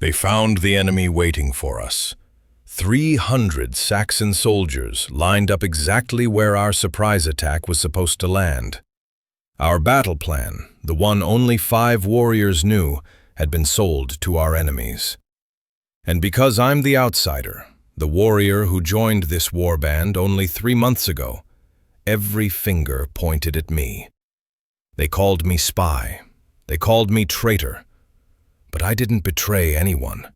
They found the enemy waiting for us. 300 Saxon soldiers lined up exactly where our surprise attack was supposed to land. Our battle plan, the one only 5 warriors knew, had been sold to our enemies. And because I'm the outsider, the warrior who joined this warband only 3 months ago, every finger pointed at me. They called me spy. They called me traitor. But I didn't betray anyone.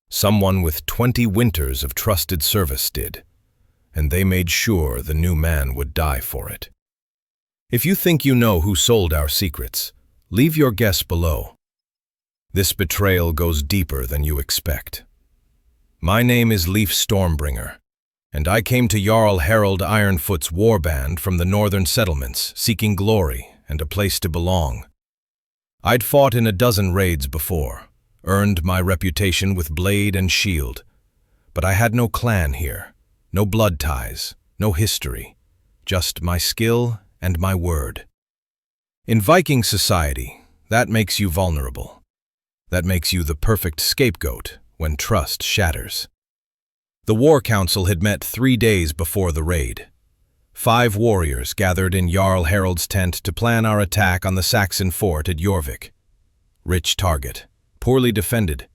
Someone with 20 winters of trusted service did, and they made sure the new man would die for it. If you think you know who sold our secrets, leave your guess below. This betrayal goes deeper than you expect. My name is Leif Stormbringer, and I came to Jarl Harald Ironfoot's warband from the northern settlements, seeking glory and a place to belong. I'd fought in a dozen raids before, earned my reputation with blade and shield, but I had no clan here, no blood ties, no history, just my skill and my word. In Viking society, that makes you vulnerable. That makes you the perfect scapegoat when trust shatters. The war council had met 3 days before the raid. 5 warriors gathered in Jarl Harald's tent to plan our attack on the Saxon fort at Jorvik. Rich target, poorly defended.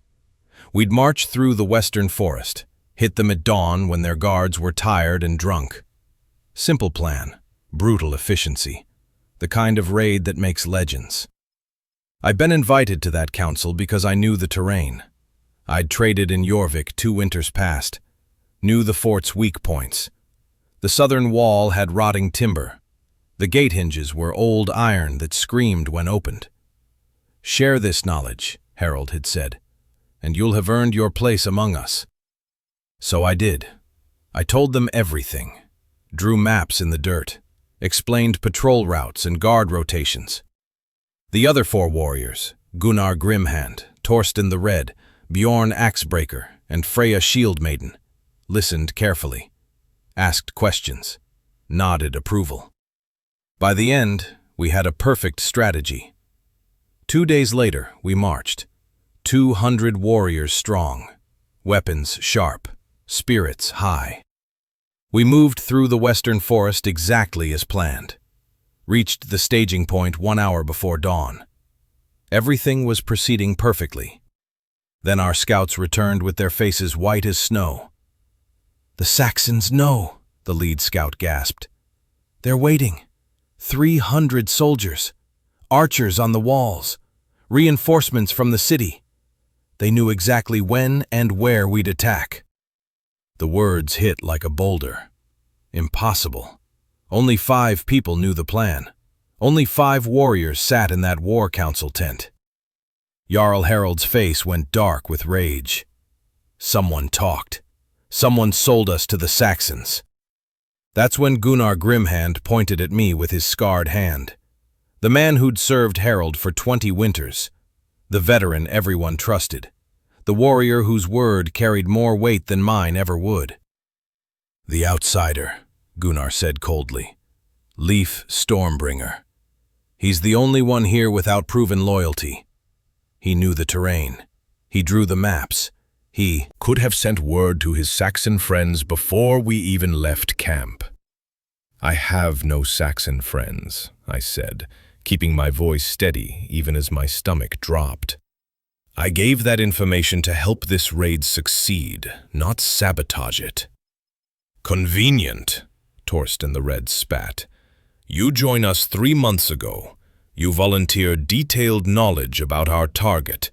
We'd march through the western forest, hit them at dawn when their guards were tired and drunk. Simple plan, brutal efficiency, the kind of raid that makes legends. I'd been invited to that council because I knew the terrain. I'd traded in Jorvik 2 winters past, knew the fort's weak points. The southern wall had rotting timber. The gate hinges were old iron that screamed when opened. "Share this knowledge," Harald had said, "and you'll have earned your place among us." So I did. I told them everything, drew maps in the dirt, explained patrol routes and guard rotations. The other 4 warriors, Gunnar Grimhand, Torsten the Red, Bjorn Axebreaker, and Freya Shieldmaiden, listened carefully, asked questions, nodded approval. By the end, we had a perfect strategy. 2 days later, we marched, 200 warriors strong, weapons sharp, spirits high. We moved through the western forest exactly as planned, reached the staging point 1 hour before dawn. Everything was proceeding perfectly. Then our scouts returned with their faces white as snow. "The Saxons know," the lead scout gasped. "They're waiting. 300 soldiers, archers on the walls, reinforcements from the city. They knew exactly when and where we'd attack." The words hit like a boulder. Impossible. Only 5 people knew the plan. Only 5 warriors sat in that war council tent. Jarl Harald's face went dark with rage. Someone talked. Someone sold us to the Saxons. That's when Gunnar Grimhand pointed at me with his scarred hand. The man who'd served Harald for 20 winters. The veteran everyone trusted. The warrior whose word carried more weight than mine ever would. "The outsider," Gunnar said coldly. "Leif Stormbringer. He's the only one here without proven loyalty. He knew the terrain. He drew the maps. He could have sent word to his Saxon friends before we even left camp." "I have no Saxon friends," I said, keeping my voice steady even as my stomach dropped. "I gave that information to help this raid succeed, not sabotage it." "Convenient," Torsten the Red spat. "You joined us 3 months ago. You volunteered detailed knowledge about our target.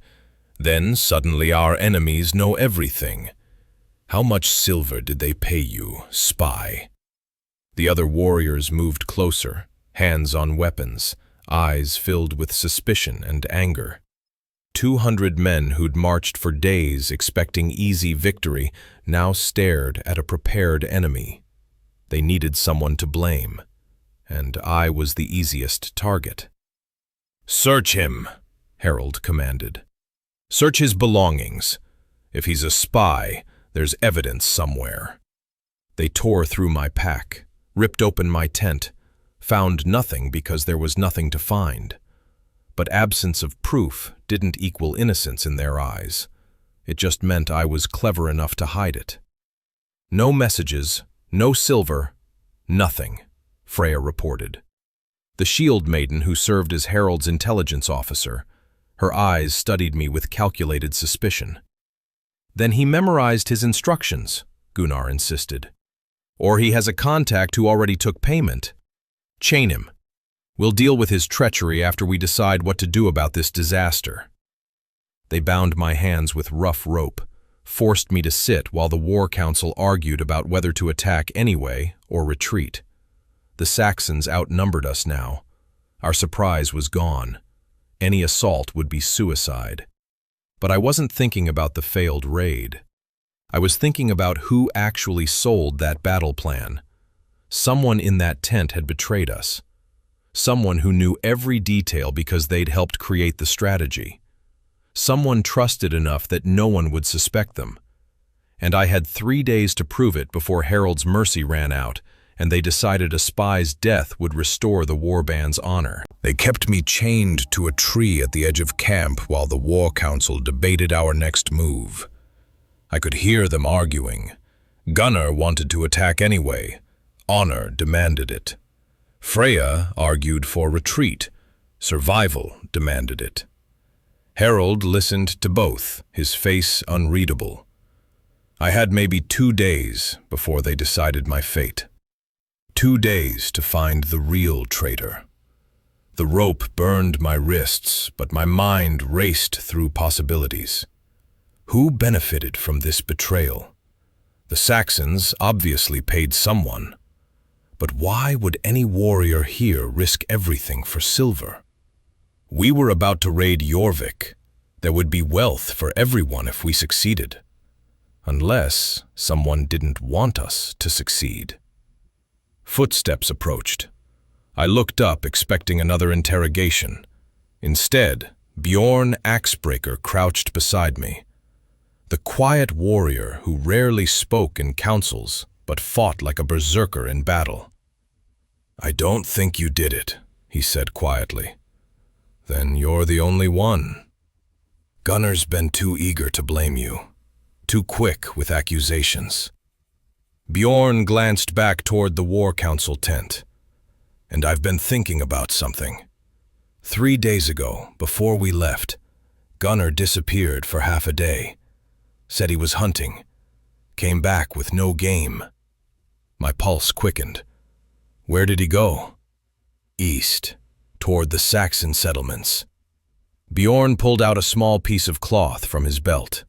Then suddenly our enemies know everything. How much silver did they pay you, spy?" The other warriors moved closer, hands on weapons, eyes filled with suspicion and anger. 200 men who'd marched for days expecting easy victory now stared at a prepared enemy. They needed someone to blame, and I was the easiest target. "Search him," Harald commanded. "Search his belongings. If he's a spy, there's evidence somewhere." They tore through my pack, ripped open my tent, found nothing because there was nothing to find. But absence of proof didn't equal innocence in their eyes. It just meant I was clever enough to hide it. No messages, no silver, nothing, Freya reported. The shield maiden who served as Harald's intelligence officer, her eyes studied me with calculated suspicion. Then he memorized his instructions, Gunnar insisted. Or he has a contact who already took payment. Chain him. We'll deal with his treachery after we decide what to do about this disaster. They bound my hands with rough rope, forced me to sit while the war council argued about whether to attack anyway or retreat. The Saxons outnumbered us now. Our surprise was gone. Any assault would be suicide. But I wasn't thinking about the failed raid. I was thinking about who actually sold that battle plan. Someone in that tent had betrayed us. Someone who knew every detail because they'd helped create the strategy. Someone trusted enough that no one would suspect them. And I had 3 days to prove it before Harald's mercy ran out, and they decided a spy's death would restore the warband's honor. They kept me chained to a tree at the edge of camp while the war council debated our next move. I could hear them arguing. Gunnar wanted to attack anyway. Honor demanded it. Freya argued for retreat. Survival demanded it. Harald listened to both, his face unreadable. I had maybe 2 days before they decided my fate. 2 days to find the real traitor. The rope burned my wrists, but my mind raced through possibilities. Who benefited from this betrayal? The Saxons obviously paid someone. But why would any warrior here risk everything for silver? We were about to raid Jorvik. There would be wealth for everyone if we succeeded. Unless someone didn't want us to succeed. Footsteps approached. I looked up, expecting another interrogation. Instead, Bjorn Axebreaker crouched beside me. The quiet warrior who rarely spoke in councils, but fought like a berserker in battle. "I don't think you did it," he said quietly. "Then you're the only one. Gunnar's been too eager to blame you, too quick with accusations." Bjorn glanced back toward the war council tent. "And I've been thinking about something. 3 days ago, before we left, Gunnar disappeared for half a day. Said he was hunting. Came back with no game." My pulse quickened. "Where did he go?" "East, toward the Saxon settlements." Bjorn pulled out a small piece of cloth from his belt.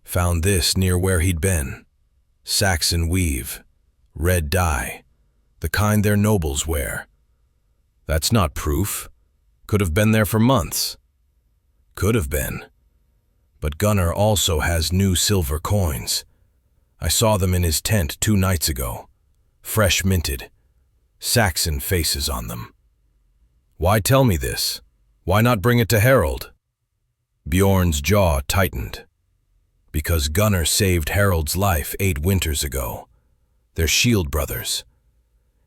"Found this near where he'd been. Saxon weave, red dye, the kind their nobles wear." "That's not proof. Could have been there for months." "Could have been. But Gunnar also has new silver coins. I saw them in his tent 2 nights ago. Fresh minted. Saxon faces on them." "Why tell me this? Why not bring it to Harald?" Bjorn's jaw tightened. "Because Gunnar saved Harald's life 8 winters ago. They're shield brothers.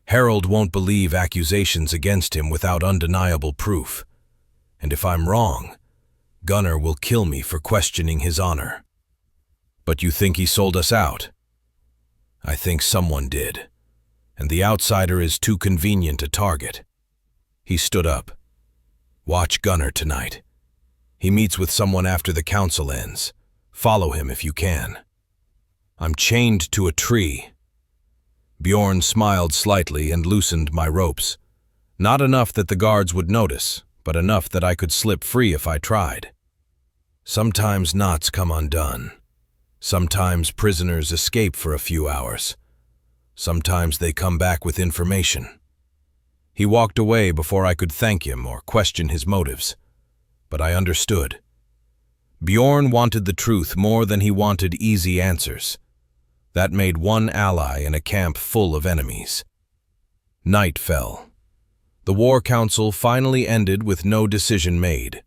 Harald won't believe accusations against him without undeniable proof. And if I'm wrong, Gunnar will kill me for questioning his honor." "But you think he sold us out?" "I think someone did, and the outsider is too convenient a target." He stood up. "Watch Gunnar tonight. He meets with someone after the council ends. Follow him if you can." "I'm chained to a tree." Bjorn smiled slightly and loosened my ropes. Not enough that the guards would notice, but enough that I could slip free if I tried. "Sometimes knots come undone. Sometimes prisoners escape for a few hours. Sometimes they come back with information." He walked away before I could thank him or question his motives. But I understood. Bjorn wanted the truth more than he wanted easy answers. That made one ally in a camp full of enemies. Night fell. The war council finally ended with no decision made.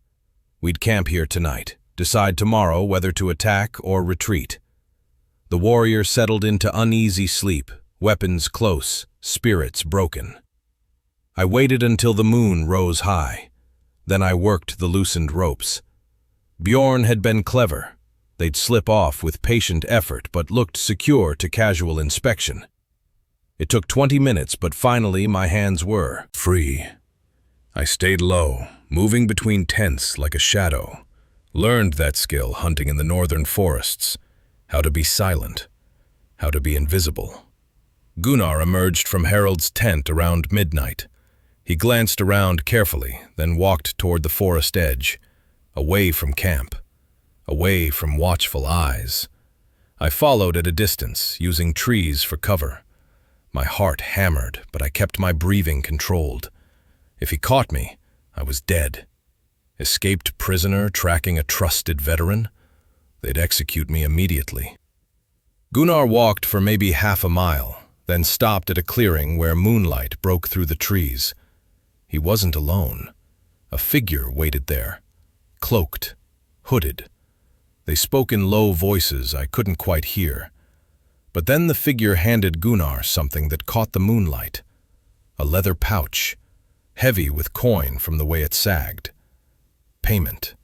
We'd camp here tonight, decide tomorrow whether to attack or retreat. The warrior settled into uneasy sleep, weapons close, spirits broken. I waited until the moon rose high. Then I worked the loosened ropes. Bjorn had been clever. They'd slip off with patient effort but looked secure to casual inspection. It took 20 minutes, but finally my hands were free. I stayed low, moving between tents like a shadow. Learned that skill hunting in the northern forests, how to be silent, how to be invisible. Gunnar emerged from Harald's tent around midnight. He glanced around carefully, then walked toward the forest edge, away from camp, away from watchful eyes. I followed at a distance, using trees for cover. My heart hammered, but I kept my breathing controlled. If he caught me, I was dead. Escaped prisoner tracking a trusted veteran? They'd execute me immediately. Gunnar walked for maybe half a mile, then stopped at a clearing where moonlight broke through the trees. He wasn't alone. A figure waited there, cloaked, hooded. They spoke in low voices I couldn't quite hear. But then the figure handed Gunnar something that caught the moonlight. A leather pouch, heavy with coin from the way it sagged. Payment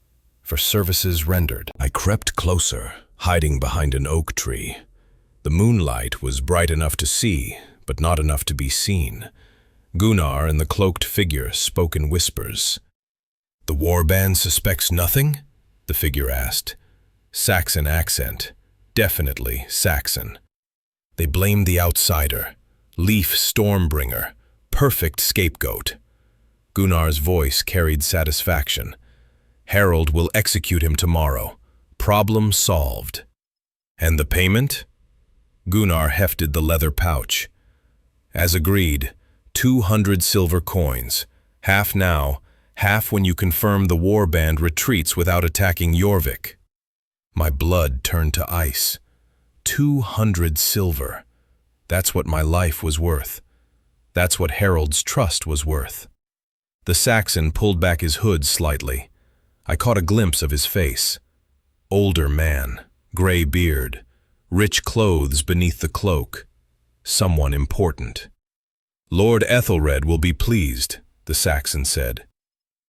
for services rendered. I crept closer, hiding behind an oak tree. The moonlight was bright enough to see, but not enough to be seen. Gunnar and the cloaked figure spoke in whispers. "The warband suspects nothing?" the figure asked. Saxon accent, definitely Saxon. They blamed the outsider, Leif Stormbringer, perfect scapegoat. Gunnar's voice carried satisfaction. "Harald will execute him tomorrow. Problem solved." "And the payment?" Gunnar hefted the leather pouch. "As agreed, 200 silver coins, half now, half when you confirm the warband retreats without attacking Jorvik." My blood turned to ice. 200 silver. That's what my life was worth. That's what Harald's trust was worth. The Saxon pulled back his hood slightly. I caught a glimpse of his face. Older man, gray beard, rich clothes beneath the cloak. Someone important. "Lord Ethelred will be pleased," the Saxon said.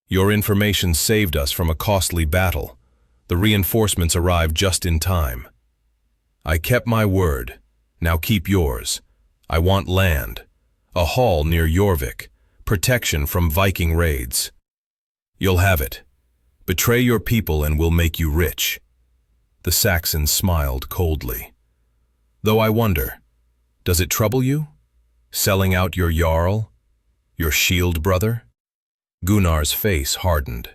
"Your information saved us from a costly battle. The reinforcements arrived just in time." I kept my word. Now keep yours. I want land. A hall near Jorvik. Protection from Viking raids. "You'll have it. Betray your people and we'll make you rich." The Saxon smiled coldly. "Though I wonder, does it trouble you? Selling out your Jarl? Your shield brother?" Gunnar's face hardened.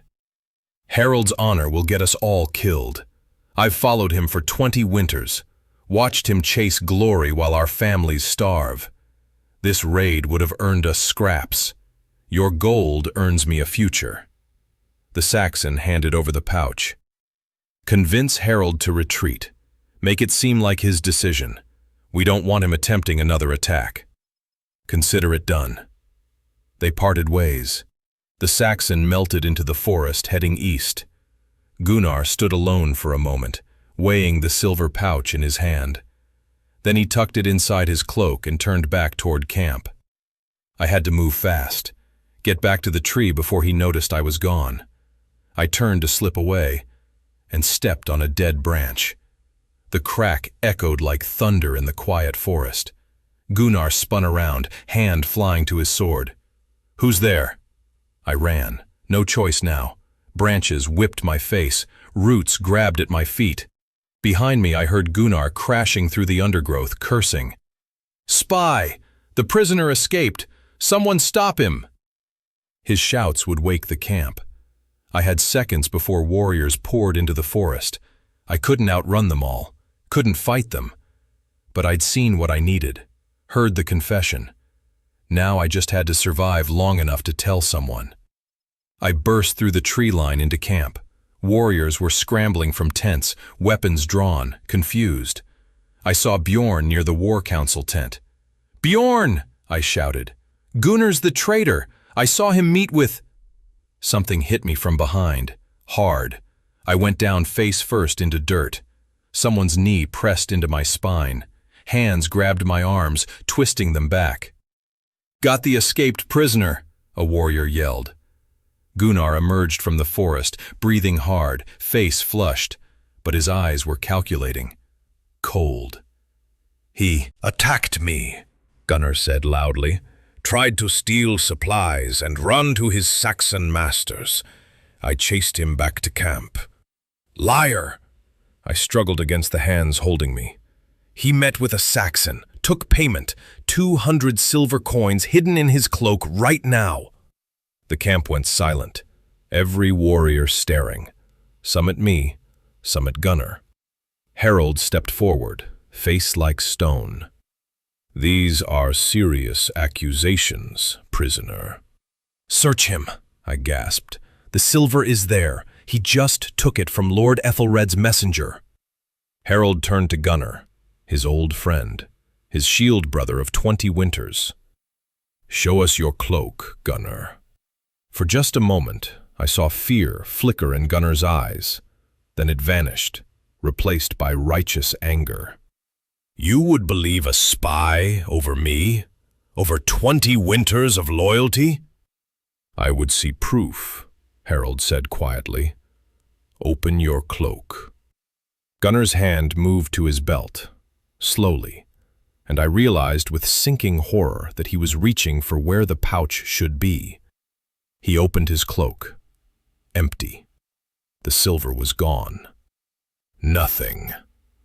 "Harald's honor will get us all killed. I've followed him for 20 winters, watched him chase glory while our families starve. This raid would have earned us scraps. Your gold earns me a future." The Saxon handed over the pouch. "Convince Harald to retreat. Make it seem like his decision. We don't want him attempting another attack." "Consider it done." They parted ways. The Saxon melted into the forest, heading east. Gunnar stood alone for a moment, weighing the silver pouch in his hand. Then he tucked it inside his cloak and turned back toward camp. I had to move fast, get back to the tree before he noticed I was gone. I turned to slip away and stepped on a dead branch. The crack echoed like thunder in the quiet forest. Gunnar spun around, hand flying to his sword. "Who's there?" I ran. No choice now. Branches whipped my face. Roots grabbed at my feet. Behind me I heard Gunnar crashing through the undergrowth, cursing. "Spy! The prisoner escaped! Someone stop him!" His shouts would wake the camp. I had seconds before warriors poured into the forest. I couldn't outrun them all, couldn't fight them. But I'd seen what I needed, heard the confession. Now I just had to survive long enough to tell someone. I burst through the tree line into camp. Warriors were scrambling from tents, weapons drawn, confused. I saw Bjorn near the war council tent. "Bjorn!" I shouted. "Gunnar's the traitor! I saw him meet with—" Something hit me from behind, hard. I went down face first into dirt. Someone's knee pressed into my spine. Hands grabbed my arms, twisting them back. "Got the escaped prisoner!" a warrior yelled. Gunnar emerged from the forest, breathing hard, face flushed. but his eyes were calculating, cold. "He attacked me," Gunnar said loudly, "tried to steal supplies and run to his Saxon masters. I chased him back to camp." "Liar!" I struggled against the hands holding me. "He met with a Saxon, took payment, 200 silver coins hidden in his cloak right now." The camp went silent, every warrior staring, some at me, some at Gunnar. Harald stepped forward, face like stone. "These are serious accusations, prisoner." "Search him," I gasped. "The silver is there. He just took it from Lord Ethelred's messenger." Harald turned to Gunnar, his old friend, his shield brother of 20 winters. "Show us your cloak, Gunnar." For just a moment, I saw fear flicker in Gunnar's eyes. Then it vanished, replaced by righteous anger. "You would believe a spy over me? Over 20 winters of loyalty?" "I would see proof," Harald said quietly. "Open your cloak." Gunnar's hand moved to his belt, slowly, and I realized with sinking horror that he was reaching for where the pouch should be. He opened his cloak. Empty. The silver was gone. "Nothing,"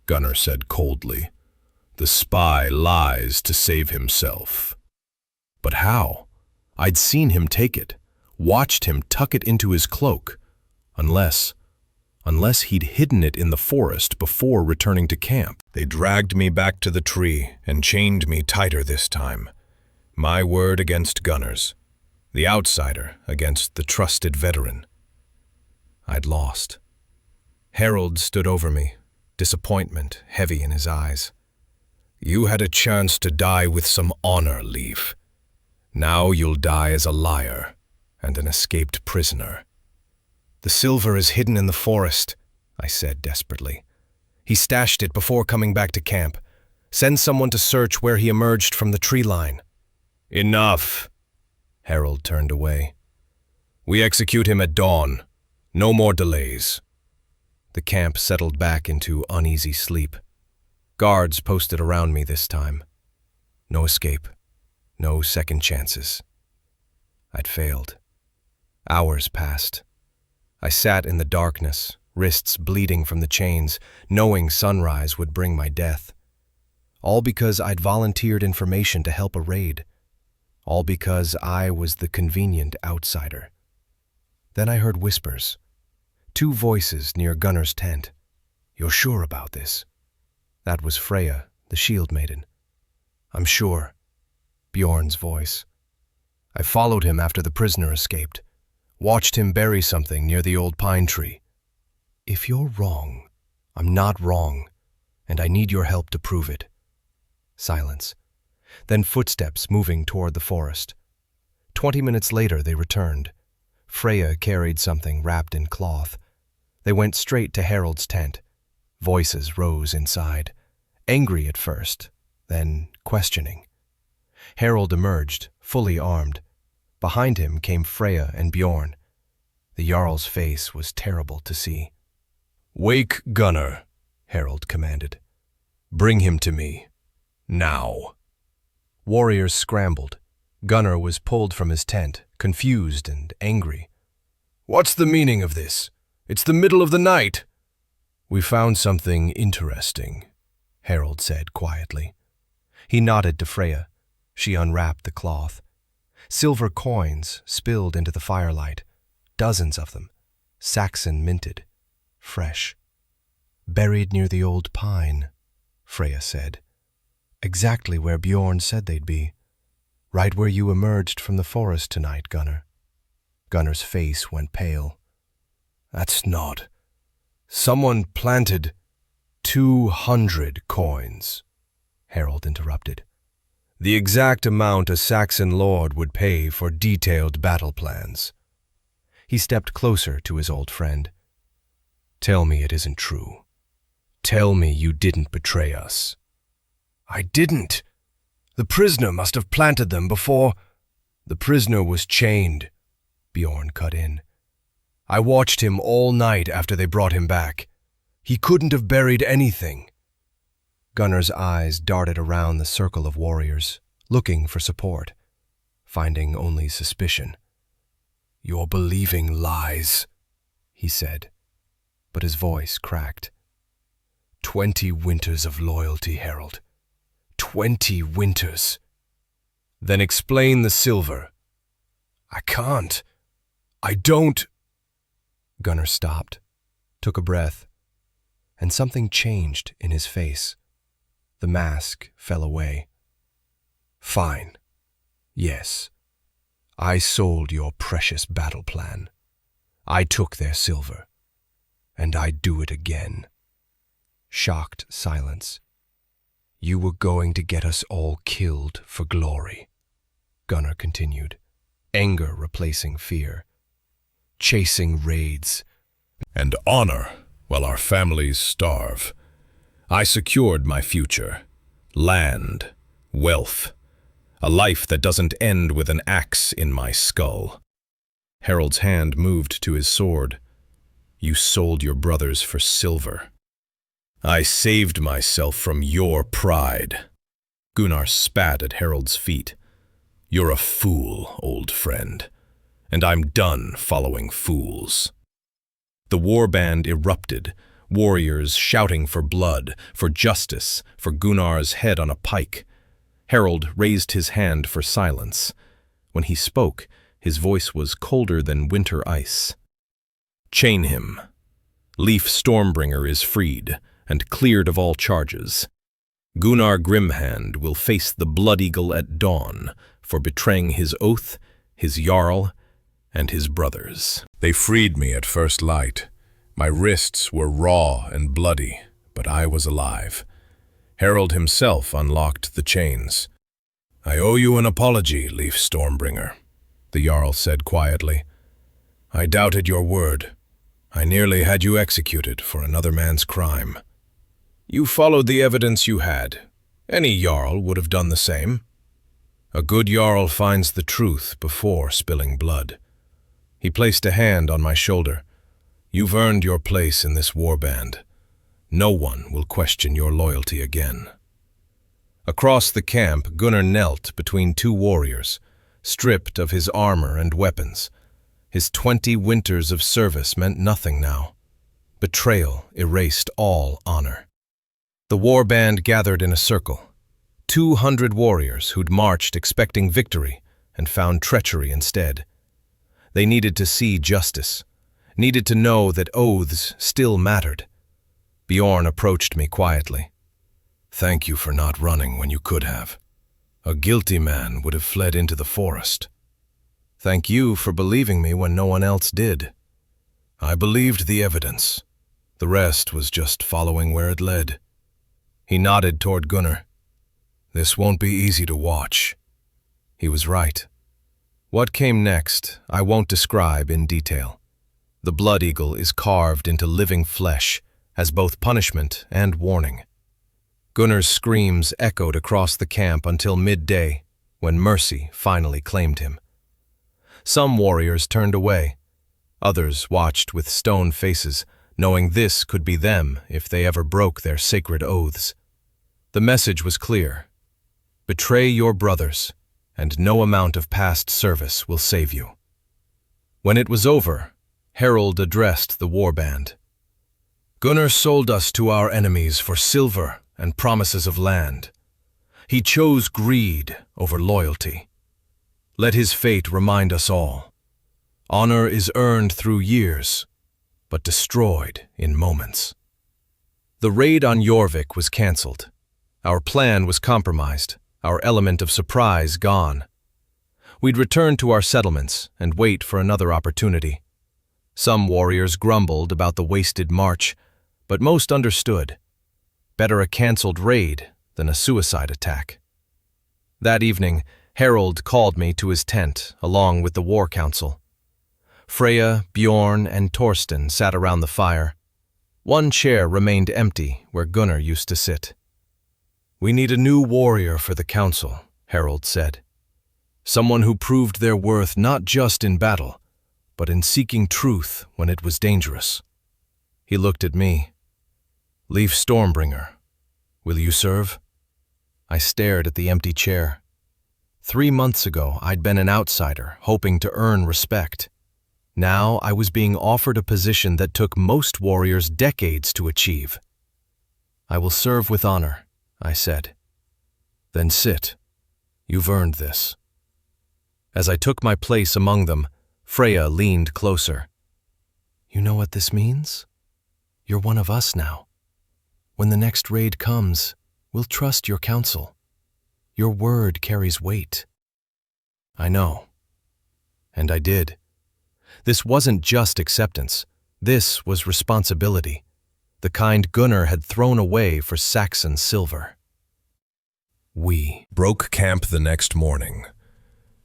Gunnar said coldly. "The spy lies to save himself." But how? I'd seen him take it, watched him tuck it into his cloak. Unless he'd hidden it in the forest before returning to camp. They dragged me back to the tree and chained me tighter this time. My word against Gunnar's. The outsider against the trusted veteran. I'd lost. Harald stood over me, disappointment heavy in his eyes. "You had a chance to die with some honor, Leif. Now you'll die as a liar and an escaped prisoner." "The silver is hidden in the forest," I said desperately. "He stashed it before coming back to camp. Send someone to search where he emerged from the tree line." "Enough!" Harald turned away. "We execute him at dawn. No more delays." The camp settled back into uneasy sleep. Guards posted around me this time. No escape. No second chances. I'd failed. Hours passed. I sat in the darkness, wrists bleeding from the chains, knowing sunrise would bring my death. All because I'd volunteered information to help a raid. All because I was the convenient outsider. Then I heard whispers. 2 voices near Gunnar's tent. "You're sure about this?" That was Freya, the shield maiden. "I'm sure." Bjorn's voice. "I followed him after the prisoner escaped. Watched him bury something near the old pine tree." "If you're wrong, I'm not wrong, and I need your help to prove it." Silence. Then footsteps moving toward the forest. 20 minutes later they returned. Freya carried something wrapped in cloth. They went straight to Harald's tent. Voices rose inside, angry at first, then questioning. Harald emerged, fully armed. Behind him came Freya and Bjorn. The Jarl's face was terrible to see. "Wake Gunnar," Harald commanded. "Bring him to me. Now." Warriors scrambled. Gunnar was pulled from his tent, confused and angry. "What's the meaning of this? It's the middle of the night." "We found something interesting," Harald said quietly. He nodded to Freya. She unwrapped the cloth. Silver coins spilled into the firelight. Dozens of them. Saxon minted. Fresh. "Buried near the old pine," Freya said. "Exactly where Bjorn said they'd be. Right where you emerged from the forest tonight, Gunnar." Gunnar's face went pale. "That's not... Someone planted 200 coins," Harald interrupted. "The exact amount a Saxon lord would pay for detailed battle plans." He stepped closer to his old friend. "Tell me it isn't true. Tell me you didn't betray us." "I didn't. The prisoner must have planted them before..." "The prisoner was chained," Bjorn cut in. "I watched him all night after they brought him back. He couldn't have buried anything. Gunnar's eyes darted around the circle of warriors, looking for support, finding only suspicion. "You're believing lies," he said, but his voice cracked. 20 winters of loyalty, Harald. 20 winters. Then explain the silver. I can't. I don't. Gunnar stopped, took a breath, and something changed in his face. The mask fell away. Fine. Yes. I sold your precious battle plan. I took their silver. And I'd do it again. Shocked silence. You were going to get us all killed for glory, Gunnar continued, anger replacing fear. Chasing raids. And honor while our families starve. I secured my future. Land, wealth, a life that doesn't end with an axe in my skull. Harald's hand moved to his sword. You sold your brothers for silver. I saved myself from your pride. Gunnar spat at Harald's feet. You're a fool, old friend, and I'm done following fools. The warband erupted, warriors shouting for blood, for justice, for Gunnar's head on a pike. Harald raised his hand for silence. When he spoke, his voice was colder than winter ice. Chain him. Leif Stormbringer is freed and cleared of all charges. Gunnar Grimhand will face the Blood Eagle at dawn for betraying his oath, his Jarl, and his brothers. They freed me at first light. My wrists were raw and bloody, but I was alive. Harald himself unlocked the chains. I owe you an apology, Leif Stormbringer, the Jarl said quietly. I doubted your word. I nearly had you executed for another man's crime. You followed the evidence you had. Any Jarl would have done the same. A good Jarl finds the truth before spilling blood. He placed a hand on my shoulder. You've earned your place in this warband. No one will question your loyalty again. Across the camp, Gunnar knelt between two warriors, stripped of his armor and weapons. His 20 winters of service meant nothing now. Betrayal erased all honor. The warband gathered in a circle. 200 warriors who'd marched expecting victory and found treachery instead. They needed to see justice, needed to know that oaths still mattered. Bjorn approached me quietly. Thank you for not running when you could have. A guilty man would have fled into the forest. Thank you for believing me when no one else did. I believed the evidence. The rest was just following where it led. He nodded toward Gunnar. This won't be easy to watch. He was right. What came next, I won't describe in detail. The Blood Eagle is carved into living flesh as both punishment and warning. Gunnar's screams echoed across the camp until midday, when mercy finally claimed him. Some warriors turned away. Others watched with stone faces, knowing this could be them if they ever broke their sacred oaths. The message was clear. Betray your brothers, and no amount of past service will save you. When it was over, Harald addressed the warband. Gunnar sold us to our enemies for silver and promises of land. He chose greed over loyalty. Let his fate remind us all. Honor is earned through years, but destroyed in moments. The raid on Jorvik was cancelled. Our plan was compromised, our element of surprise gone. We'd return to our settlements and wait for another opportunity. Some warriors grumbled about the wasted march, but most understood. Better a cancelled raid than a suicide attack. That evening, Harald called me to his tent along with the war council. Freya, Bjorn, and Torsten sat around the fire. One chair remained empty where Gunnar used to sit. We need a new warrior for the council, Harald said. Someone who proved their worth not just in battle, but in seeking truth when it was dangerous. He looked at me. Leif Stormbringer, will you serve? I stared at the empty chair. 3 months ago, I'd been an outsider, hoping to earn respect. Now I was being offered a position that took most warriors decades to achieve. I will serve with honor, I said. Then sit. You've earned this. As I took my place among them, Freya leaned closer. You know what this means? You're one of us now. When the next raid comes, we'll trust your counsel. Your word carries weight. I know. And I did. This wasn't just acceptance. This was responsibility, the kind Gunnar had thrown away for Saxon silver. We broke camp the next morning.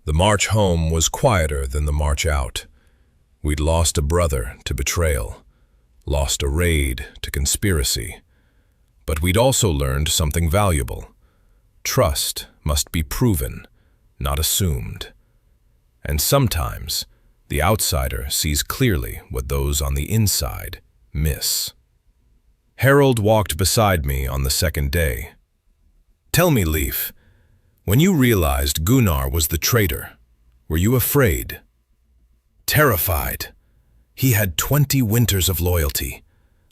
The march home was quieter than the march out. We'd lost a brother to betrayal, lost a raid to conspiracy. But we'd also learned something valuable. Trust must be proven, not assumed. And sometimes, the outsider sees clearly what those on the inside miss. Harold walked beside me on the second day. Tell me, Leif, when you realized Gunnar was the traitor, were you afraid? Terrified. He had 20 winters of loyalty.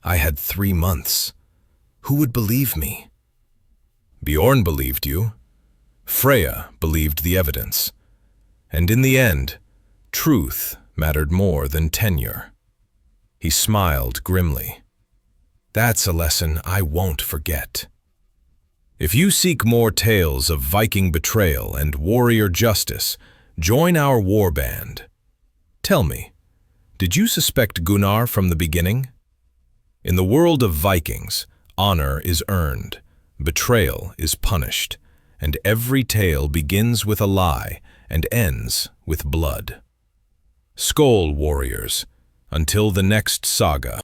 I had 3 months. Who would believe me? Bjorn believed you. Freya believed the evidence. And in the end, truth mattered more than tenure. He smiled grimly. That's a lesson I won't forget. If you seek more tales of Viking betrayal and warrior justice, join our warband. Tell me, did you suspect Gunnar from the beginning? In the world of Vikings, honor is earned, betrayal is punished, and every tale begins with a lie and ends with blood. Skål, warriors, until the next saga.